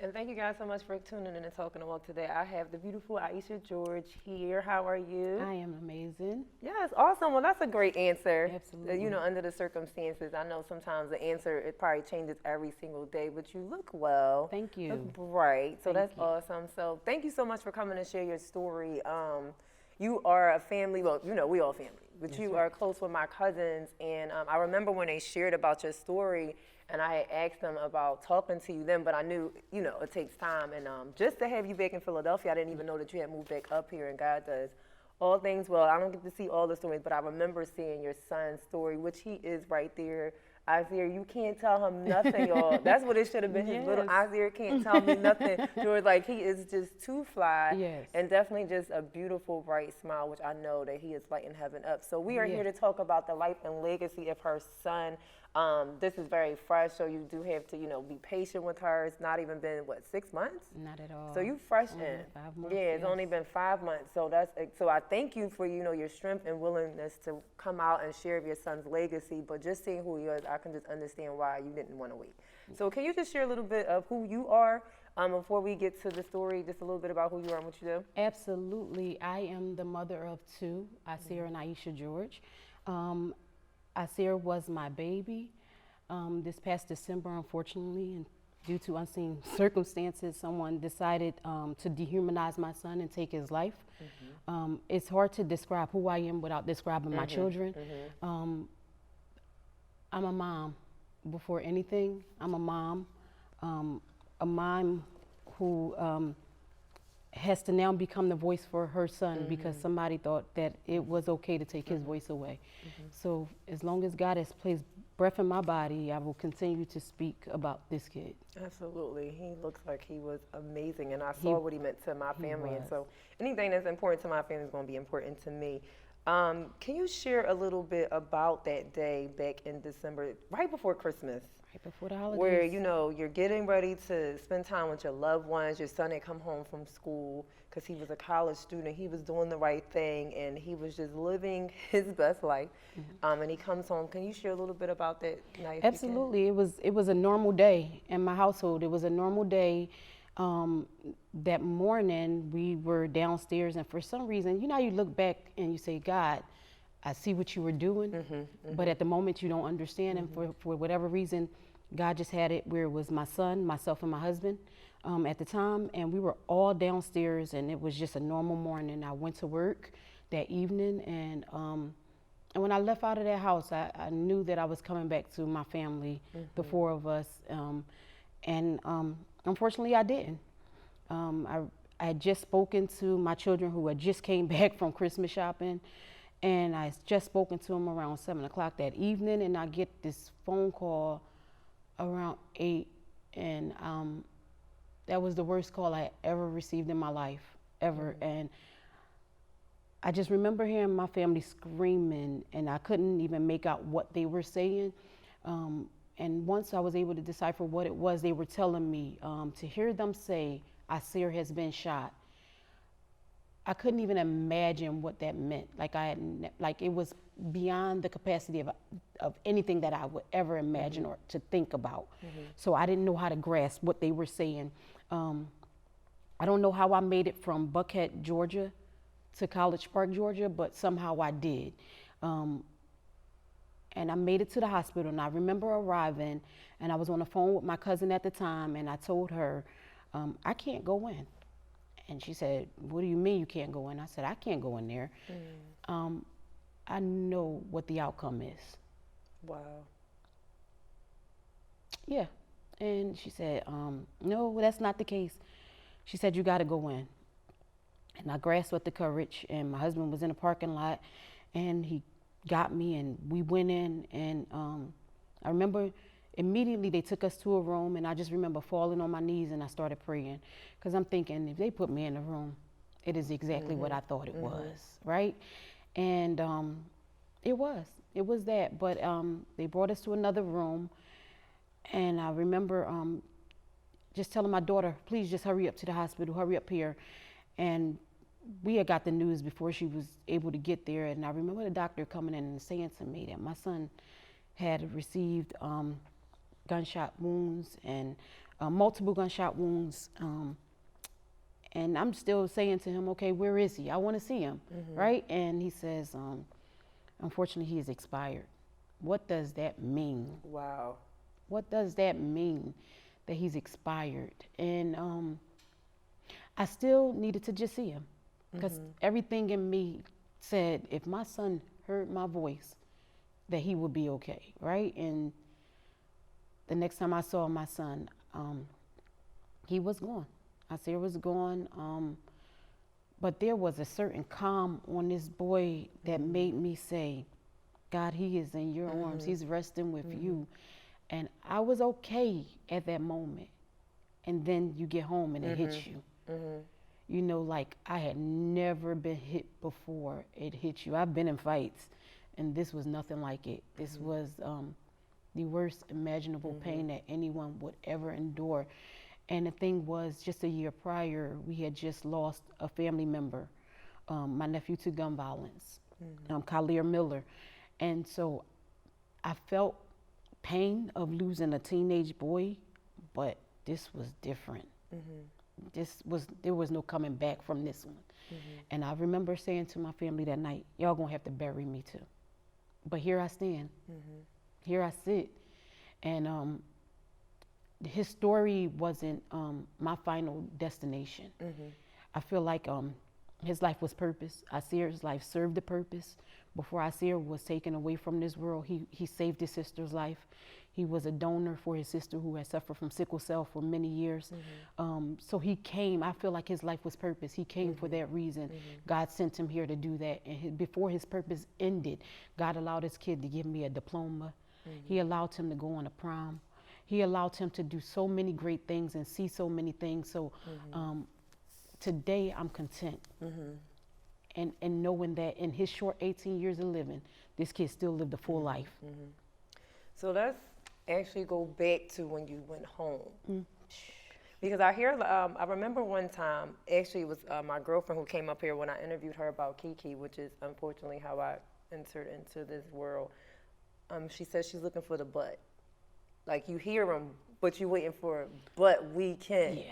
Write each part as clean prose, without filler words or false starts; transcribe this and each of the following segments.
And thank you guys so much for tuning in and talking to walk today. I have the beautiful Aisha George here. How are you? I am amazing. Yes, awesome. Well, that's a great answer. Absolutely. Under the circumstances, I know sometimes the answer it probably changes every single day, but you look well, Thank look you. bright. So Thank that's you. awesome. So thank you so much for coming to share your story. You are a family. Well, we all family, but That's you right. are close with my cousins, and I remember when they shared about your story. And I had asked them about talking to you then, but I knew, it takes time. And just to have you back in Philadelphia, I didn't even know that you had moved back up here, and God does all things well. I don't get to see all the stories, but I remember seeing your son's story, which he is right there. Isaiah, you can't tell him nothing, y'all. That's what it should have been. His little Yes. Isaiah can't tell me nothing. George, like, he is just too fly Yes. and definitely just a beautiful, bright smile, which I know that he is lighting heaven up. So we are Yeah. here to talk about the life and legacy of her son. This is very fresh, so you do have to, be patient with her. It's not even been, what, 6 months? Not at all. So you fresh Only in. 5 months. Yeah, it's yes. only been 5 months. So I thank you for, your strength and willingness to come out and share of your son's legacy. But just seeing who he is, I can just understand why you didn't want to wait. So can you just share a little bit of who you are before we get to the story, just a little bit about who you are and what you do? Absolutely. I am the mother of two, Asir and Aisha George. Asir was my baby. This past December, unfortunately, and due to unseen circumstances, someone decided to dehumanize my son and take his life. It's hard to describe who I am without describing my children. I'm a mom before anything. I'm a mom who has to now become the voice for her son because somebody thought that it was okay to take his voice away. So as long as God has placed breath in my body, I will continue to speak about this kid. Absolutely. He looks like he was amazing, and I He- saw what he meant to my family. And was. so anything that's important to my family is going to be important to me. Can you share a little bit about that day back in December, right before Christmas? Right before the holidays. Where you're getting ready to spend time with your loved ones. Your son had come home from school because he was a college student. He was doing the right thing and he was just living his best life. And he comes home. Can you share a little bit about that night? Absolutely. It was a normal day in my household. It was a normal day. That morning we were downstairs, and for some reason, you look back and you say, God, I see what you were doing, but at the moment you don't understand, and for whatever reason, God just had it where it was my son, myself, and my husband at the time, and we were all downstairs, and it was just a normal morning. I went to work that evening, and when I left out of that house, I knew that I was coming back to my family, the four of us, and unfortunately I didn't. I had just spoken to my children who had just came back from Christmas shopping, and I just spoken to them around 7 o'clock that evening, and I get this phone call around 8, and that was the worst call I ever received in my life, ever. And I just remember hearing my family screaming, and I couldn't even make out what they were saying. And once I was able to decipher what it was they were telling me, to hear them say, Asir has been shot, I couldn't even imagine what that meant. Like it was beyond the capacity of anything that I would ever imagine or to think about. So I didn't know how to grasp what they were saying. I don't know how I made it from Buckhead, Georgia to College Park, Georgia, but somehow I did. And I made it to the hospital, and I remember arriving, and I was on the phone with my cousin at the time, and I told her, I can't go in. And she said, what do you mean you can't go in? I said, I can't go in there. I know what the outcome is. Wow. Yeah. And she said, no, that's not the case. She said, you got to go in. And I grasped with the courage, and my husband was in the parking lot, and he got me, and we went in, and I remember immediately they took us to a room, and I just remember falling on my knees, and I started praying, because I'm thinking, if they put me in the room, it is exactly what I thought it was, right? And it was that, but they brought us to another room, and I remember just telling my daughter, please just hurry up to the hospital, hurry up here. And we had got the news before she was able to get there. And I remember the doctor coming in and saying to me that my son had received gunshot wounds, and multiple gunshot wounds. And I'm still saying to him, okay, where is he? I want to see him, right? And he says, unfortunately, he is expired. What does that mean? Wow. What does that mean that he's expired? And I still needed to just see him because everything in me said if my son heard my voice, that he would be okay, right? And the next time I saw my son, he was gone. Isaiah was gone, but there was a certain calm on this boy that made me say, God, he is in your arms. He's resting with you. And I was okay at that moment. And then you get home and it hits you. You know, like I had never been hit before it hit you. I've been in fights, and this was nothing like it. This was the worst imaginable pain that anyone would ever endure. And the thing was, just a year prior, we had just lost a family member, my nephew, to gun violence, Khalil Miller. And so I felt pain of losing a teenage boy, but this was different. There was no coming back from this one. And I remember saying to my family that night, y'all gonna have to bury me too. But here I stand, here I sit. And his story wasn't my final destination. I feel like his life was purpose. Isaiah's life served a purpose. Before Isaiah was taken away from this world, he saved his sister's life. He was a donor for his sister who had suffered from sickle cell for many years. So he came, I feel like his life was purpose. He came for that reason. God sent him here to do that. And before his purpose ended, God allowed his kid to give me a diploma. He allowed him to go on a prom. He allowed him to do so many great things and see so many things. So today I'm content. And knowing that in his short 18 years of living, this kid still lived a full life. So let's actually go back to when you went home. Because I remember one time, actually it was my girlfriend who came up here when I interviewed her about Kiki, which is unfortunately how I entered into this world. She said she's looking for the but. Like you hear him, but you're waiting for it, but we can. Yeah.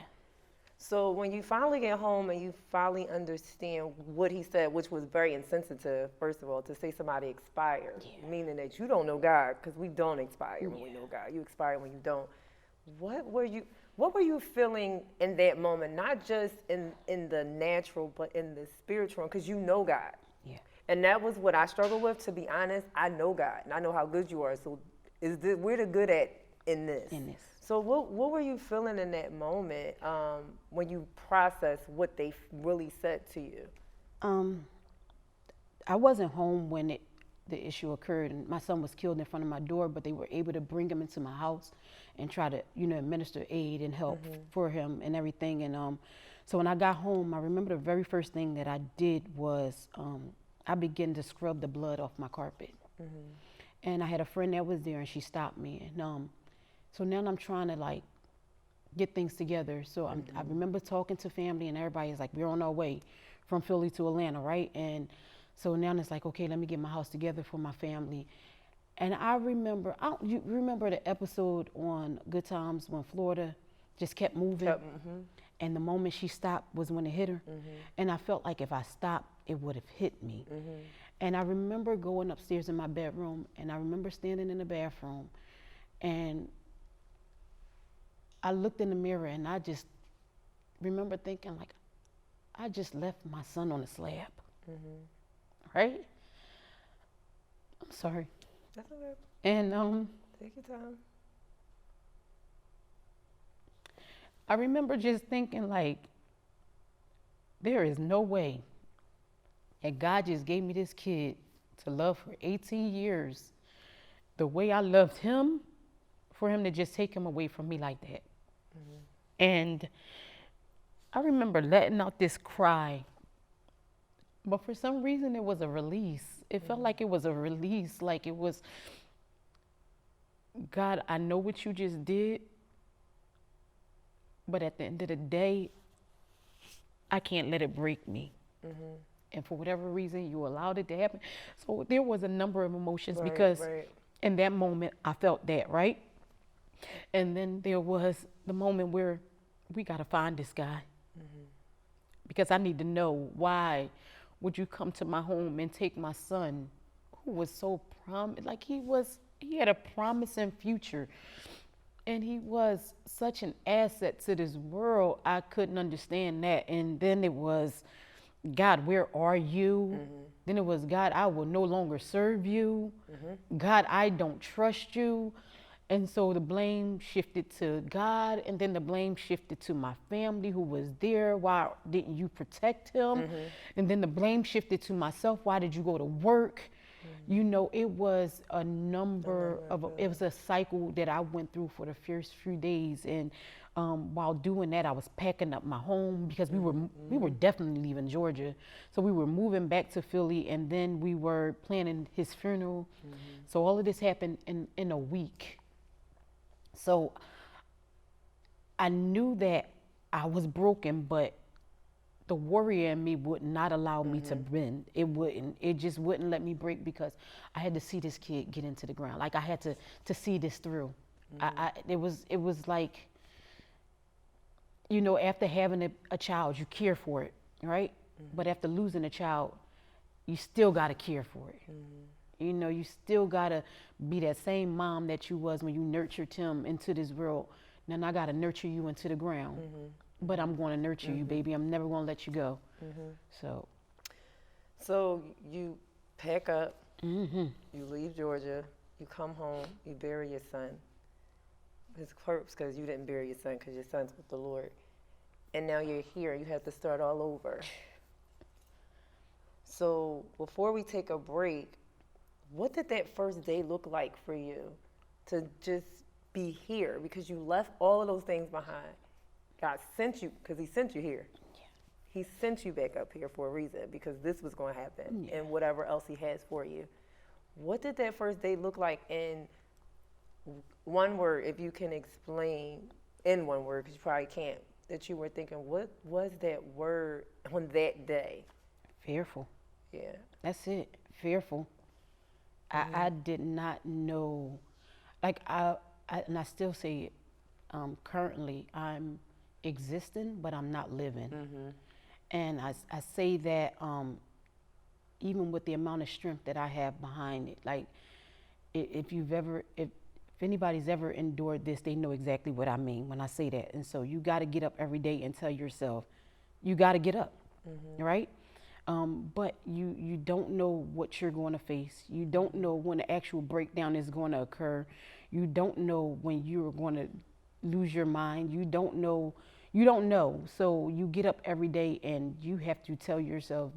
So when you finally get home and you finally understand what he said, which was very insensitive, first of all, to say somebody expired, meaning that you don't know God, because we don't expire when we know God. You expire when you don't. What were you feeling in that moment, not just in the natural, but in the spiritual, because you know God. Yeah. And that was what I struggled with, to be honest. I know God, and I know how good you are, so we're the good at in this. So what were you feeling in that moment when you processed what they really said to you? I wasn't home when the issue occurred, and my son was killed in front of my door, but they were able to bring him into my house and try to, administer aid and help for him and everything. And so when I got home, I remember the very first thing that I did was I began to scrub the blood off my carpet. And I had a friend that was there, and she stopped me. And so now I'm trying to get things together. So I remember talking to family, and everybody's like, we're on our way from Philly to Atlanta, right? And so now it's like, okay, let me get my house together for my family. And I remember, you remember the episode on Good Times when Florida just kept moving? And the moment she stopped was when it hit her. And I felt like if I stopped, it would have hit me. And I remember going upstairs in my bedroom, and I remember standing in the bathroom, and I looked in the mirror, and I just remember thinking, I just left my son on the slab. Right? I'm sorry. That's okay. And take your time. I remember just thinking, there is no way that God just gave me this kid to love for 18 years the way I loved him, for him to just take him away from me like that. And I remember letting out this cry, but for some reason it was a release. It felt like it was a release, like it was, God, I know what you just did, but at the end of the day, I can't let it break me. And for whatever reason, you allowed it to happen. So there was a number of emotions because in that moment, I felt that, right? And then there was the moment where we got to find this guy because I need to know, why would you come to my home and take my son who was so like he had a promising future and he was such an asset to this world. I couldn't understand that. And then it was, God, where are you? Then it was, God, I will no longer serve you. God, I don't trust you. And so the blame shifted to God, and then the blame shifted to my family who was there. Why didn't you protect him? And then the blame shifted to myself. Why did you go to work? You know, it was a number of, it was a cycle that I went through for the first few days. And while doing that, I was packing up my home because we were definitely leaving Georgia. So we were moving back to Philly, and then we were planning his funeral. So all of this happened in a week. So I knew that I was broken, but the warrior in me would not allow me to bend. It wouldn't. It just wouldn't let me break because I had to see this kid get into the ground. Like I had to see this through. It was like, you know, after having a child, you care for it, right? But after losing a child, you still got to care for it. You know, you still got to be that same mom that you was when you nurtured him into this world. Now I got to nurture you into the ground. But I'm going to nurture you, baby. I'm never going to let you go. So you pack up, you leave Georgia, you come home, you bury your son. His corpse, because you didn't bury your son because your son's with the Lord. And now you're here. You have to start all over. So before we take a break, what did that first day look like for you to just be here? Because you left all of those things behind. God sent you, because he sent you here. He sent you back up here for a reason, because this was going to happen and whatever else he has for you. What did that first day look like in one word, if you can explain in one word, because you probably can't, that you were thinking, what was that word on that day? Fearful. Yeah. That's it. Fearful. I did not know, like and I still say it, currently I'm existing, but I'm not living. And I say that even with the amount of strength that I have behind it. Like if anybody's ever endured this, they know exactly what I mean when I say that. And so you got to get up every day and tell yourself, you got to get up, right? But you don't know what you're going to face. You don't know when the actual breakdown is going to occur. You don't know when you're going to lose your mind. You don't know. So you get up every day and you have to tell yourself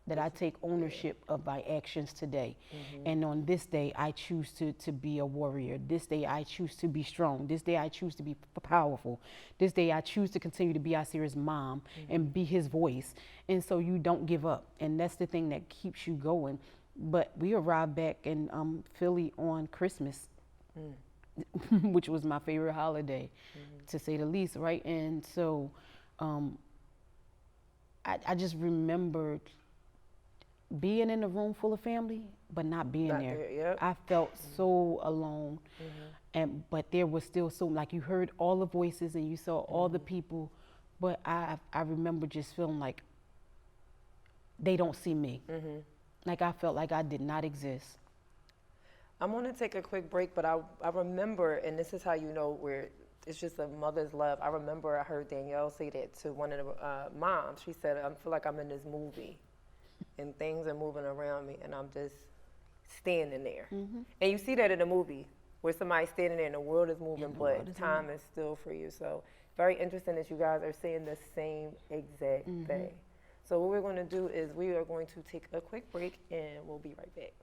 that I take ownership of my actions today. And on this day, I choose to be a warrior. This day, I choose to be strong. This day, I choose to be powerful. This day, I choose to continue to be Asir's mom and be his voice. And so you don't give up. And that's the thing that keeps you going. But we arrived back in Philly on Christmas, which was my favorite holiday, to say the least, right? And so I just remembered being in a room full of family, but not being there. I felt so alone, but there was still so, like, you heard all the voices and you saw all the people, but I remember just feeling like they don't see me. Like I felt like I did not exist. I'm going to take a quick break, but I remember, and this is how you know where it's just a mother's love. I remember I heard Danielle say that to one of the moms. She said, I feel like I'm in this movie. And things are moving around me, and I'm just standing there. And you see that in a movie, where somebody's standing there and the world is moving, but time is still for you. So very interesting that you guys are saying the same exact thing. So what we're going to do is we are going to take a quick break, and we'll be right back.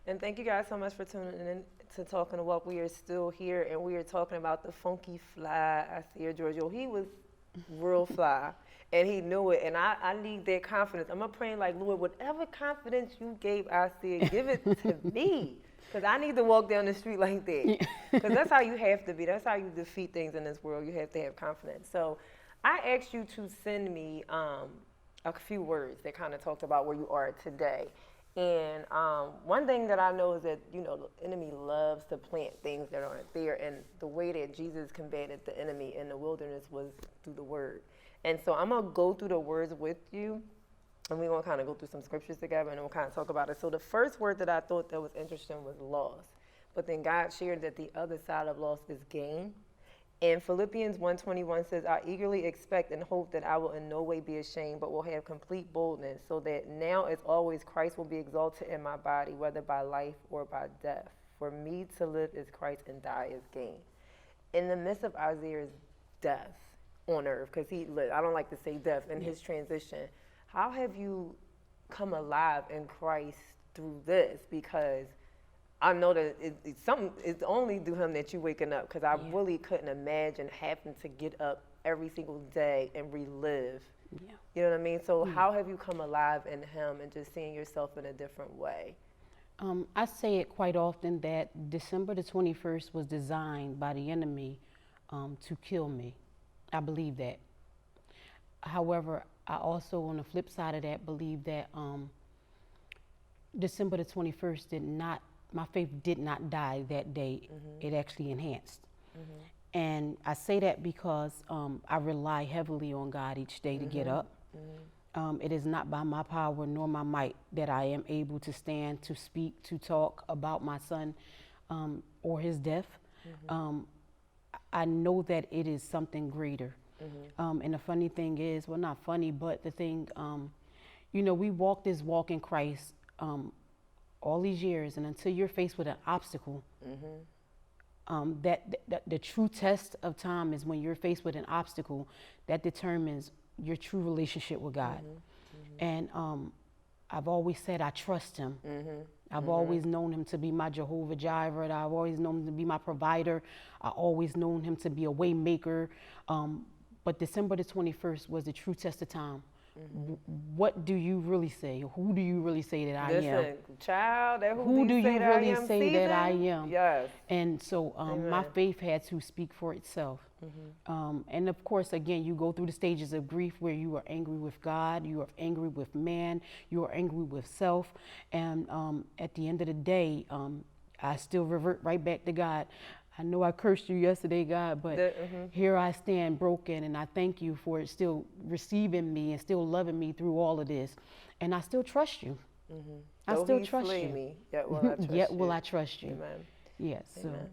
And thank you guys so much for tuning in to Talking to Walk. We are still here, and we are talking about the funky fly Asir Giorgio. He was real fly, and he knew it, and I need that confidence. I'm praying like, Lord, whatever confidence you gave Asir, give it to me. Because I need to walk down the street like that. Because that's how you have to be. That's how you defeat things in this world. You have to have confidence. So I asked you to send me a few words that kind of talked about where you are today. And one thing that I know is that, you know, the enemy loves to plant things that aren't there. And the way that Jesus combated the enemy in the wilderness was through the word. And so I'm going to go through the words with you. And we're going to kind of go through some scriptures together, and then we'll kind of talk about it. So the first word that I thought that was interesting was loss. But then God shared that the other side of loss is gain. And Philippians 1:21 says, I eagerly expect and hope that I will in no way be ashamed, but will have complete boldness, so that now as always Christ will be exalted in my body, whether by life or by death. For me to live is Christ and die is gain. In the midst of Isaiah's death on earth, because he lived, I don't like to say death, in his transition, how have you come alive in Christ through this? Because I know that it's only through him that you're waking up, because I really couldn't imagine having to get up every single day and relive. Yeah. You know what I mean? So how have you come alive in him and just seeing yourself in a different way? I say it quite often that December the 21st was designed by the enemy to kill me. I believe that. However, I also, on the flip side of that, believe that December the 21st my faith did not die that day. It actually enhanced. And I say that because I rely heavily on God each day to get up. It is not by my power nor my might that I am able to stand, to speak, to talk about my son or his death. I know that it is something greater. And the funny thing is, well, not funny, but the thing, you know, we walk this walk in Christ all these years, and until you're faced with an obstacle, that the true test of time is when you're faced with an obstacle that determines your true relationship with God. And I've always said I trust him. I've always known him to be my Jehovah Jireh. I've always known him to be my provider. I always known him to be a way maker. But December the 21st was the true test of time. What do you really say? Who do you really say that I am? Listen, child, who do you really say that I am? Yes. And so my faith had to speak for itself. And of course, again, you go through the stages of grief where you are angry with God, you are angry with man, you are angry with self. And at the end of the day, I still revert right back to God. I know I cursed you yesterday, God, but here I stand broken, and I thank you for still receiving me and still loving me through all of this. And I still trust you. I still trust you. Me, yet will I trust yet you. will I trust you. Amen. Yes. Amen.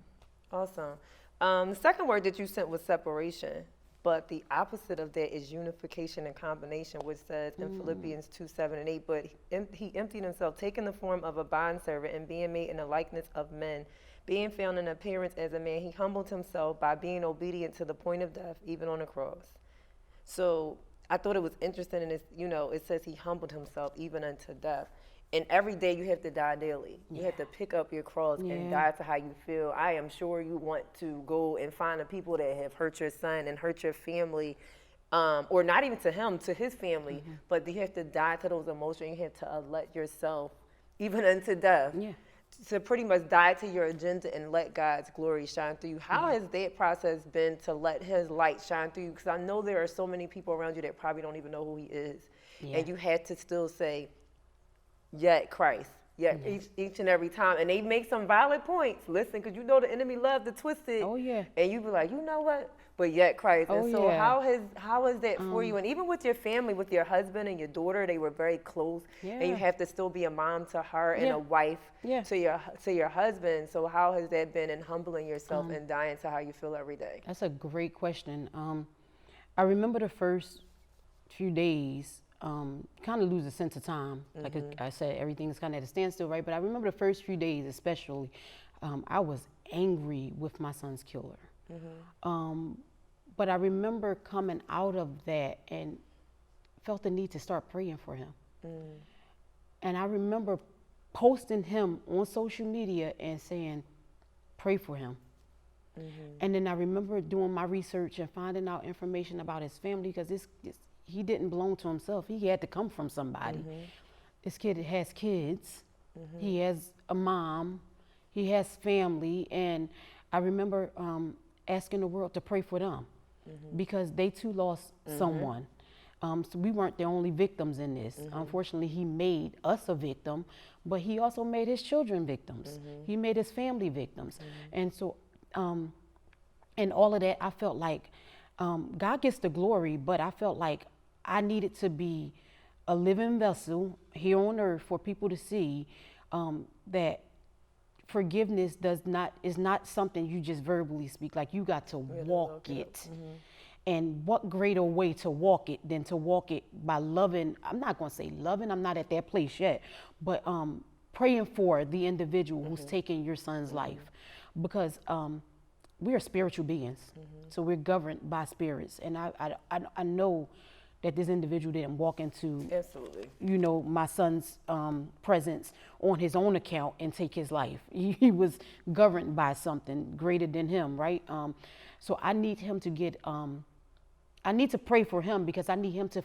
Awesome. The second word that you sent was separation, but the opposite of that is unification and combination, which says in Philippians 2:7-8, but he emptied himself, taking the form of a bondservant and being made in the likeness of men. Being found in appearance as a man, he humbled himself by being obedient to the point of death, even on the cross. So I thought it was interesting, and it says he humbled himself even unto death. And every day you have to die daily. You have to pick up your cross and die to how you feel. I am sure you want to go and find the people that have hurt your son and hurt your family, or not even to him, to his family, but you have to die to those emotions. You have to let yourself, even unto death. To pretty much die to your agenda and let God's glory shine through you. How has that process been to let his light shine through you? Because I know there are so many people around you that probably don't even know who he is. And you had to still say, yet Christ, each and every time. And they make some valid points. Listen, because you know the enemy loves to twist it. And you be like, you know what? But yet Christ. And so how is that for you? And even with your family, with your husband and your daughter, they were very close. And you have to still be a mom to her and a wife to your husband. So how has that been in humbling yourself and dying to how you feel every day? That's a great question. I remember the first few days, kind of lose a sense of time. Like I said, everything's kind of at a standstill, right? But I remember the first few days especially, I was angry with my son's killer. But I remember coming out of that and felt the need to start praying for him. And I remember posting him on social media and saying, pray for him. And then I remember doing my research and finding out information about his family, because he didn't belong to himself. He had to come from somebody. This kid has kids. He has a mom. he has family, and I remember asking the world to pray for them because they too lost someone. So we weren't the only victims in this. Unfortunately, he made us a victim, but he also made his children victims. He made his family victims. And so, and all of that, I felt like God gets the glory, but I felt like I needed to be a living vessel here on earth for people to see that forgiveness is not something you just verbally speak. Like, you got to walk it. And what greater way to walk it than to walk it by loving? I'm not going to say loving, I'm not at that place yet, but praying for the individual who's taking your son's life, because we are spiritual beings, so we're governed by spirits. And I know that this individual didn't walk into, you know, my son's presence on his own account and take his life. He was governed by something greater than him, right? So I need him to get, I need to pray for him, because I need him to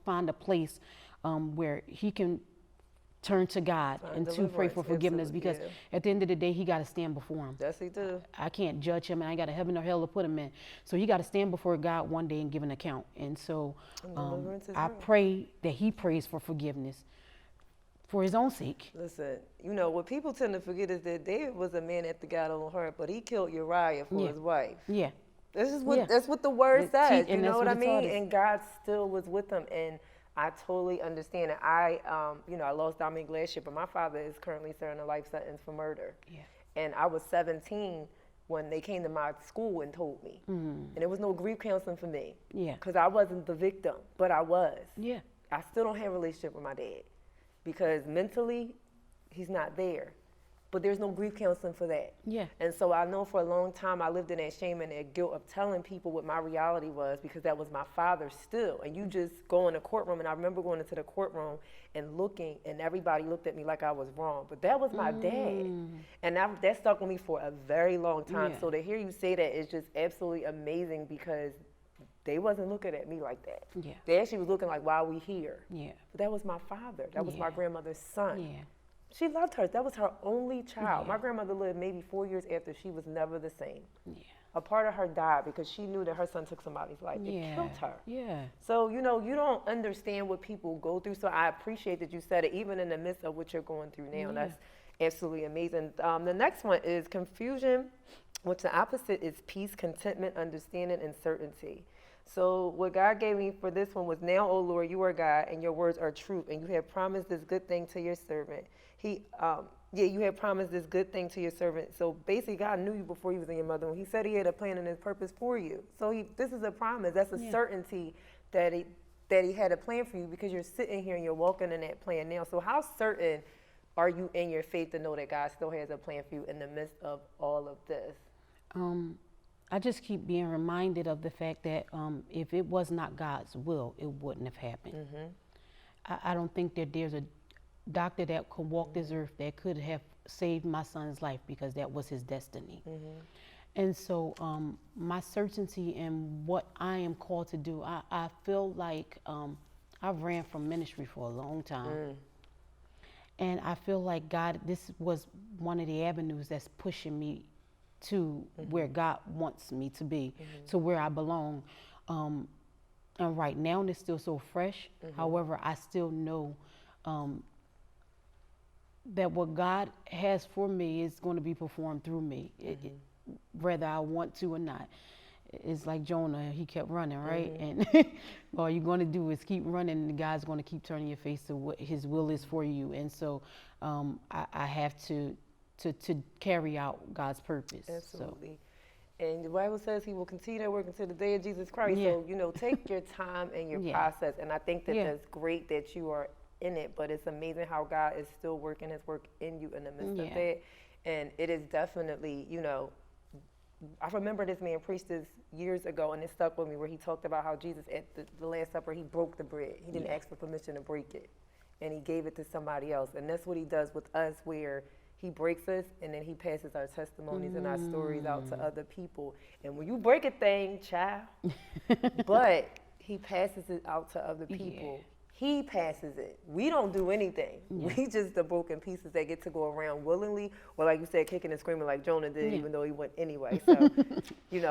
find a place where he can turn to God and to pray for forgiveness, because at the end of the day, he got to stand before him. Yes, he do. I can't judge him, and I ain't got a heaven or hell to put him in. So he got to stand before God one day and give an account. And so I pray that he prays for forgiveness for his own sake. Listen, you know, what people tend to forget is that David was a man after God's own heart, but he killed Uriah for his wife. Yeah. This is what that's what the word says. You know what I mean? Is. And God still was with him, and I totally understand it. You know, I lost Dominic last year, but my father is currently serving a life sentence for murder. Yeah. And I was 17 when they came to my school and told me. And there was no grief counseling for me. Yeah. Because I wasn't the victim, but I was. Yeah. I still don't have a relationship with my dad because mentally, he's not there. But there's no grief counseling for that. Yeah. And so I know for a long time I lived in that shame and that guilt of telling people what my reality was, because that was my father still. And you just go in the courtroom, and I remember going into the courtroom and looking, and everybody looked at me like I was wrong. But that was my dad. And that stuck with me for a very long time. Yeah. So to hear you say that is just absolutely amazing, because they wasn't looking at me like that. Yeah. They actually was looking like, why are we here? Yeah. But that was my father. That was my grandmother's son. Yeah. She loved her. That was her only child. My grandmother lived maybe 4 years after. She was never the same. Yeah. A part of her died because she knew that her son took somebody's life. It killed her. Yeah. So, you know, you don't understand what people go through. So I appreciate that you said it, even in the midst of what you're going through now. That's absolutely amazing. The next one is confusion, which the opposite is peace, contentment, understanding, and certainty. So what God gave me for this one was, now, O Lord, you are God, and your words are truth, and you have promised this good thing to your servant. You have promised this good thing to your servant. So basically, God knew you before you was in your mother. When he said he had a plan and his purpose for you. So this is a promise. That's a certainty that he had a plan for you, because you're sitting here and you're walking in that plan now. So how certain are you in your faith to know that God still has a plan for you in the midst of all of this? I just keep being reminded of the fact that if it was not God's will, it wouldn't have happened. I don't think that there's a doctor that could walk this earth that could have saved my son's life, because that was his destiny. And so my certainty in what I am called to do, I feel like I've ran from ministry for a long time. And I feel like God, this was one of the avenues that's pushing me to where God wants me to be, to where I belong. And right now it's still so fresh. However, I still know that what God has for me is going to be performed through me, whether I want to or not. It's like Jonah, he kept running, right? And all you're going to do is keep running, and God's going to keep turning your face to what his will is for you. And so I have to carry out God's purpose. Absolutely. So. And the Bible says he will continue to work until the day of Jesus Christ. Yeah. So, you know, take your time and your process. And I think that that's great that you are in it, but it's amazing how God is still working his work in you in the midst of that. And it is definitely, you know, I remember this man preached this years ago, and it stuck with me, where he talked about how Jesus at the Last Supper, he broke the bread. He didn't ask for permission to break it, and he gave it to somebody else. And that's what he does with us, where he breaks us, and then he passes our testimonies and our stories out to other people. And when you break a thing, child, but he passes it out to other people. He passes it. We don't do anything. We just the broken pieces that get to go around willingly, or like you said, kicking and screaming like Jonah did, even though he went anyway. So,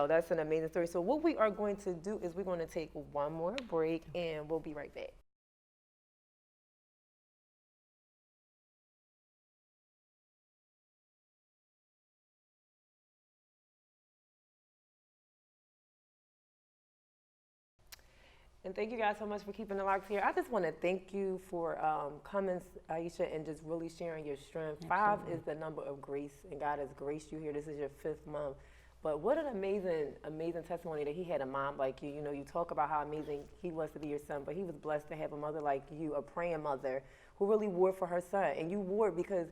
that's an amazing story. So what we are going to do is we're going to take one more break, and we'll be right back. And thank you guys so much for keeping the locks here. I just want to thank you for coming, Aisha, and just really sharing your strength. Absolutely. 5 is the number of grace, and God has graced you here. This is your 5th month. But what an amazing, amazing testimony that he had a mom like you. You talk about how amazing he was to be your son, but he was blessed to have a mother like you, a praying mother, who really warred for her son. And you warred because,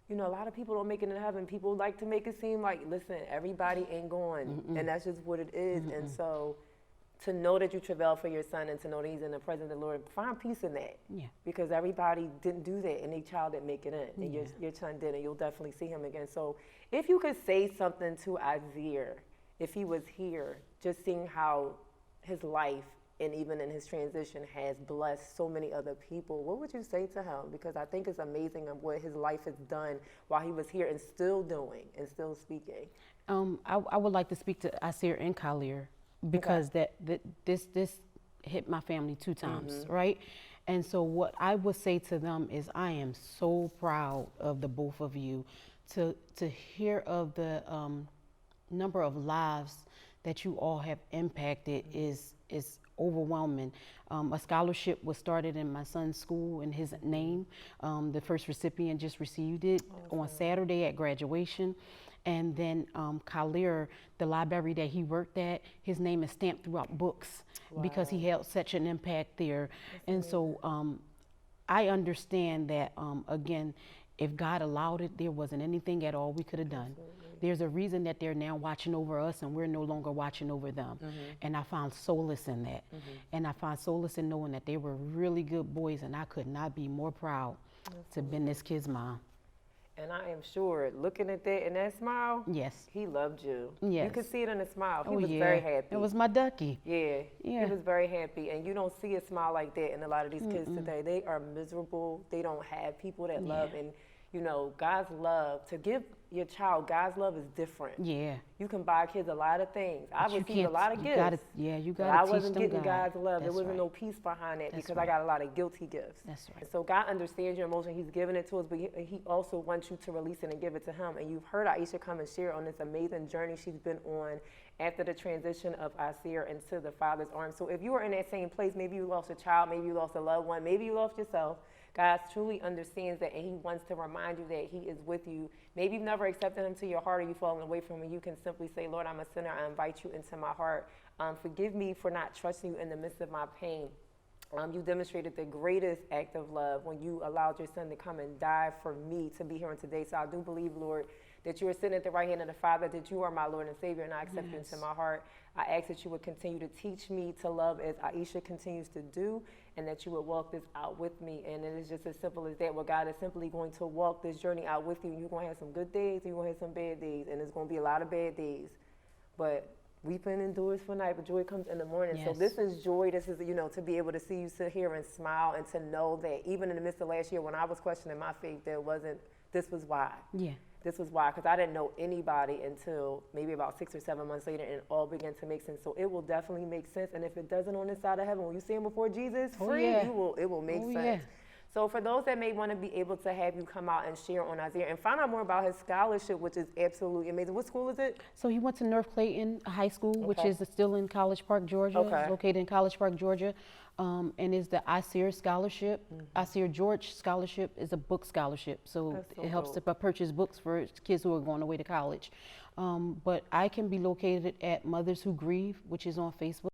a lot of people don't make it into heaven. People like to make it seem like, listen, everybody ain't going. And that's just what it is. And so to know that you travail for your son and to know that he's in the presence of the Lord, find peace in that. Yeah. Because everybody didn't do that, and their child didn't make it in, and your son did, and you'll definitely see him again. So if you could say something to Isaiah, if he was here, just seeing how his life and even in his transition has blessed so many other people, what would you say to him? Because I think it's amazing of what his life has done while he was here and still doing and still speaking. I would like to speak to Isaiah and Khalir, because this hit my family 2 times, right? And so what I would say to them is, I am so proud of the both of you to hear of the number of lives that you all have impacted is overwhelming. A scholarship was started in my son's school in his name. The first recipient just received it on Saturday at graduation. And then Khalir, the library that he worked at, his name is stamped throughout books because he had such an impact there. And so I understand that, again, if God allowed it, there wasn't anything at all we could have done. There's a reason that they're now watching over us and we're no longer watching over them. And I found solace in that. And I found solace in knowing that they were really good boys, and I could not be more proud to have been this kid's mom. And I am sure, looking at that and that smile, he loved you. You could see it in the smile. He was very happy. It was my ducky. He was very happy. And you don't see a smile like that in a lot of these kids today. They are miserable. They don't have people that love. And, God's love, to give your child God's love is different. You can buy kids a lot of things. I received a lot of gifts. You but I wasn't getting God's love. There wasn't no peace behind it because I got a lot of guilty gifts. And so God understands your emotion. He's giving it to us, but he also wants you to release it and give it to him. And you've heard Aisha come and share on this amazing journey she's been on after the transition of Isaiah into the Father's arms. So if you are in that same place, maybe you lost a child, maybe you lost a loved one, maybe you lost yourself, God truly understands that, and he wants to remind you that he is with you. Maybe you've never accepted him to your heart, or you've fallen away from him. You can simply say, Lord, I'm a sinner. I invite you into my heart. Forgive me for not trusting you in the midst of my pain. You demonstrated the greatest act of love when you allowed your son to come and die for me to be here on today. So I do believe, Lord, that you are sitting at the right hand of the Father, that you are my Lord and Savior, and I accept you into my heart. I ask that you would continue to teach me to love as Aisha continues to do, and that you would walk this out with me. And it is just as simple as that, where God is simply going to walk this journey out with you. You're going to have some good days, and you're going to have some bad days, and there's going to be a lot of bad days. But weeping endures for night, but joy comes in the morning. So this is joy. This is, to be able to see you sit here and smile, and to know that even in the midst of last year when I was questioning my faith, this was why. This was why, because I didn't know anybody until maybe about 6 or 7 months later, and it all began to make sense. So it will definitely make sense. And if it doesn't on this side of heaven, when you see him before Jesus, it will make sense. So for those that may want to be able to have you come out and share on Isaiah and find out more about his scholarship, which is absolutely amazing. What school is it? So he went to North Clayton High School, which is still in College Park, Georgia. It's located in College Park, Georgia. And is the Isaiah Scholarship. Isaiah George Scholarship is a book scholarship. So it helps to purchase books for kids who are going away to college. But I can be located at Mothers Who Grieve, which is on Facebook.